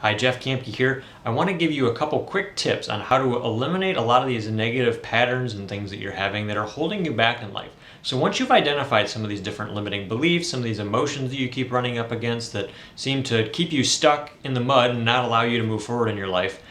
Hi, Jeff Kamke here. I want to give you a couple quick tips on how to eliminate a lot of these negative patterns and things that you're having that are holding you back in life. So once you've identified some of these different limiting beliefs, some of these emotions that you keep running up against that seem to keep you stuck in the mud and not allow you to move forward in your life,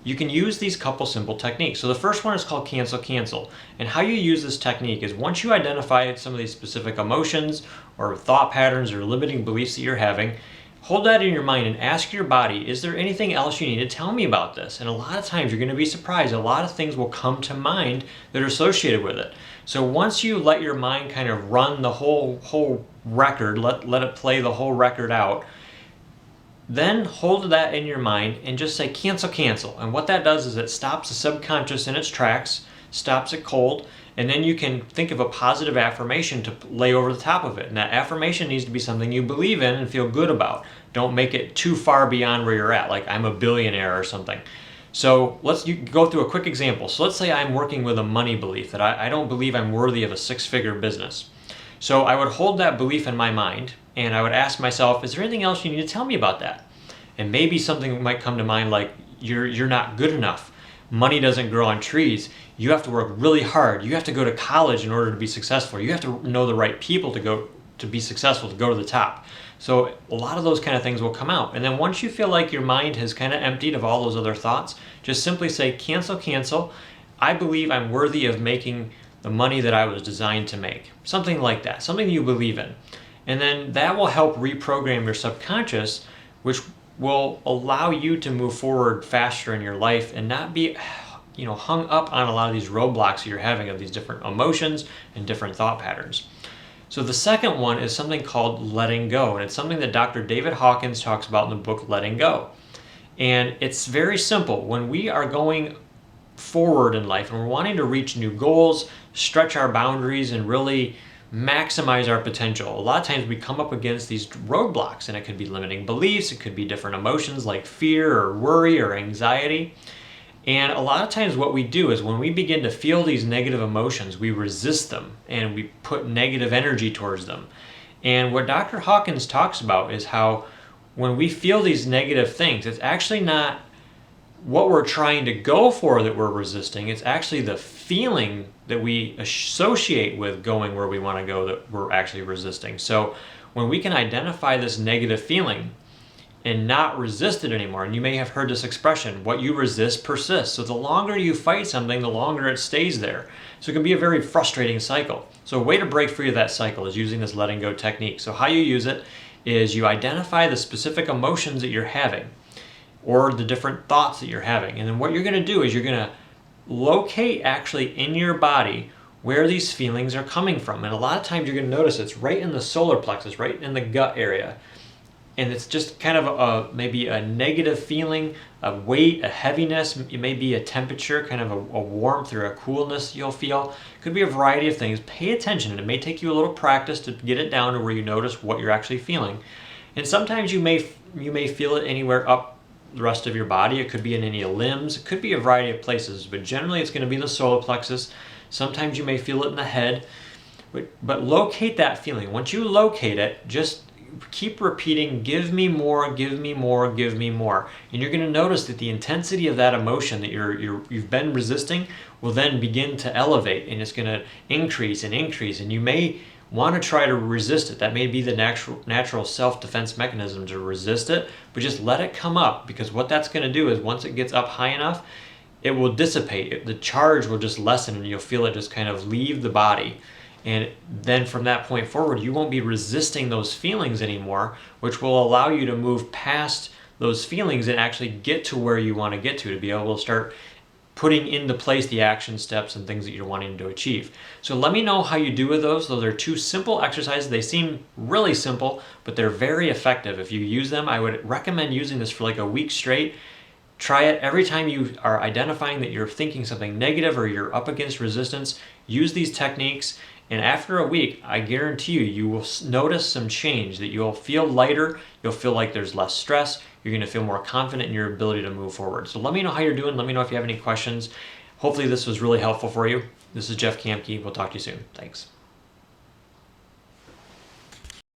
you can use these couple simple techniques. So the first one is called cancel cancel. And how you use this technique is once you identify some of these specific emotions or thought patterns or limiting beliefs that you're having, hold that in your mind and ask your body, is there anything else you need to tell me about this? And a lot of times you're going to be surprised. A lot of things will come to mind that are associated with it. So once you let your mind kind of run the whole record, let it play the whole record out, then hold that in your mind and just say cancel, cancel. And what that does is it stops the subconscious in its tracks, stops it cold, and then you can think of a positive affirmation to lay over the top of it. And that affirmation needs to be something you believe in and feel good about. Don't make it too far beyond where you're at, like I'm a billionaire or something. So you go through a quick example. So let's say I'm working with a money belief that I don't believe I'm worthy of a six-figure business. So I would hold that belief in my mind and I would ask myself, is there anything else you need to tell me about that? And maybe something might come to mind like, you're not good enough. Money doesn't grow on trees. You have to work really hard. You have to go to college in order to be successful. You have to know the right people to be successful, to go to the top. So a lot of those kind of things will come out. And then once you feel like your mind has kind of emptied of all those other thoughts, just simply say, cancel, cancel. I believe I'm worthy of making the money that I was designed to make. Something like that, something you believe in. And then that will help reprogram your subconscious, which will allow you to move forward faster in your life and not be hung up on a lot of these roadblocks that you're having of these different emotions and different thought patterns. So the second one is something called letting go, and it's something that Dr. David Hawkins talks about in the book Letting Go. And it's very simple. When we are going forward in life and we're wanting to reach new goals, stretch our boundaries, and really maximize our potential, a lot of times we come up against these roadblocks, and it could be limiting beliefs, it could be different emotions like fear or worry or anxiety. And a lot of times what we do is when we begin to feel these negative emotions, we resist them and we put negative energy towards them. And what Dr. Hawkins talks about is how when we feel these negative things, it's actually not what we're trying to go for that we're resisting. It's actually the feeling that we associate with going where we want to go that we're actually resisting. So when we can identify this negative feeling and not resist it anymore, and you may have heard this expression, what you resist persists. So the longer you fight something, the longer it stays there. So it can be a very frustrating cycle. So a way to break free of that cycle is using this letting go technique. So how you use it is you identify the specific emotions that you're having or the different thoughts that you're having. And then what you're going to do is you're going to locate actually in your body where these feelings are coming from. And a lot of times you're going to notice it's right in the solar plexus, right in the gut area. And it's just kind of maybe a negative feeling, a weight, a heaviness. It may be a temperature, kind of a warmth or a coolness you'll feel. It could be a variety of things. Pay attention, and it may take you a little practice to get it down to where you notice what you're actually feeling. And sometimes you may feel it anywhere up the rest of your body. It could be in any limbs. It could be a variety of places, but generally it's going to be the solar plexus. Sometimes you may feel it in the head. But locate that feeling. Once you locate it, just keep repeating, give me more, give me more, give me more. And you're going to notice that the intensity of that emotion that you've been resisting will then begin to elevate, and it's going to increase and increase. And you may want to try to resist it. That may be the natural self-defense mechanism to resist it, but just let it come up, because what that's going to do is once it gets up high enough, it will dissipate. The charge will just lessen, and you'll feel it just kind of leave the body. And then from that point forward, you won't be resisting those feelings anymore, which will allow you to move past those feelings and actually get to where you want to get to be able to start putting into place the action steps and things that you're wanting to achieve. So let me know how you do with those. Those are two simple exercises. They seem really simple, but they're very effective. If you use them, I would recommend using this for like a week straight. Try it every time you are identifying that you're thinking something negative or you're up against resistance. Use these techniques. And after a week, I guarantee you will notice some change, that you'll feel lighter, you'll feel like there's less stress, you're going to feel more confident in your ability to move forward. So let me know how you're doing. Let me know if you have any questions. Hopefully this was really helpful for you. This is Jeff Kamke. We'll talk to you soon. Thanks.